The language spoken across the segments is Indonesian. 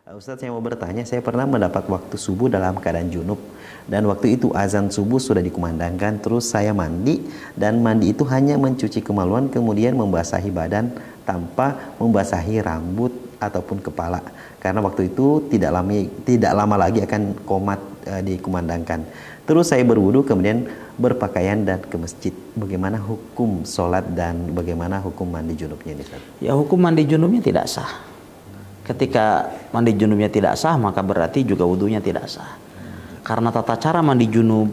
Ustadz, saya mau bertanya, saya pernah mendapat waktu subuh dalam keadaan junub, dan waktu itu azan subuh sudah dikumandangkan, terus saya mandi, dan mandi itu hanya mencuci kemaluan kemudian membasahi badan tanpa membasahi rambut ataupun kepala, karena waktu itu tidak lama lagi akan qomat dikumandangkan. Terus saya berwudu kemudian berpakaian dan ke masjid. Bagaimana hukum sholat dan bagaimana hukum mandi junubnya ini, Ustadz? Ya, hukum mandi junubnya tidak sah. Ketika mandi junubnya tidak sah, maka berarti juga wudunya tidak sah. Karena tata cara mandi junub,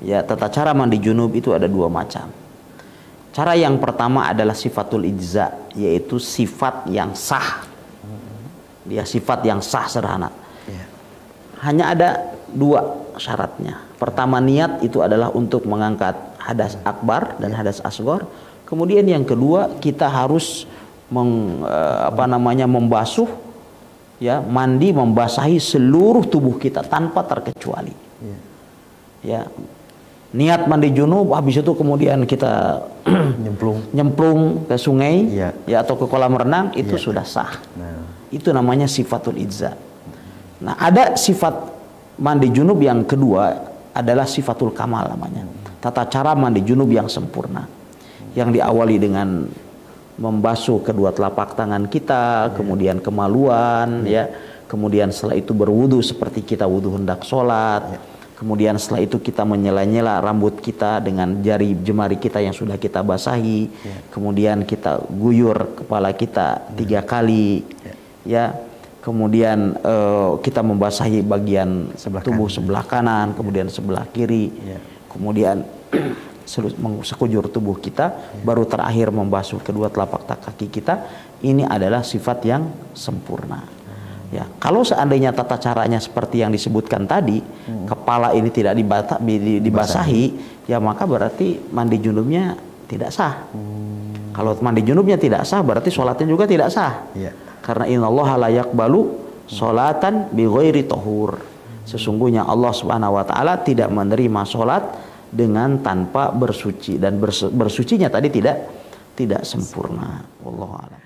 tata cara mandi junub itu ada dua macam. Cara yang pertama adalah sifatul ijza, yaitu sifat yang sah. Dia sifat yang sah sederhana. Hanya ada dua syaratnya. Pertama, niat itu adalah untuk mengangkat hadas akbar dan hadas asghar. Kemudian yang kedua, kita harus membasuh, mandi, membasahi seluruh tubuh kita tanpa terkecuali. Niat mandi junub, habis itu kemudian kita nyemplung ke sungai, atau ke kolam renang, itu sudah sah. Itu namanya sifatul ijza. Nah, ada sifat mandi junub yang kedua adalah sifatul kamal namanya. Tata cara mandi junub yang sempurna, yang diawali dengan membasuh kedua telapak tangan kita, kemudian kemaluan, kemudian setelah itu berwudu seperti kita wudu hendak sholat, kemudian setelah itu kita menyela-nyela rambut kita dengan jari jemari kita yang sudah kita basahi, kemudian kita guyur kepala kita 3 kali, kemudian kita membasahi bagian tubuh sebelah kanan, kemudian sebelah kiri, kemudian sekujur tubuh kita, baru terakhir membasuh kedua telapak kaki kita. Ini adalah sifat yang sempurna. Kalau seandainya tata caranya seperti yang disebutkan tadi, kepala ini tidak dibasahi, maka berarti mandi junubnya tidak sah. Kalau mandi junubnya tidak sah, berarti sholatnya juga tidak sah. Karena innallaha la yaqbalu sholatan bi ghairi tahur. Sesungguhnya Allah Subhanahu wa taala tidak menerima sholat dengan tanpa bersuci, dan bersucinya tadi tidak sempurna. Wallahu a'lam.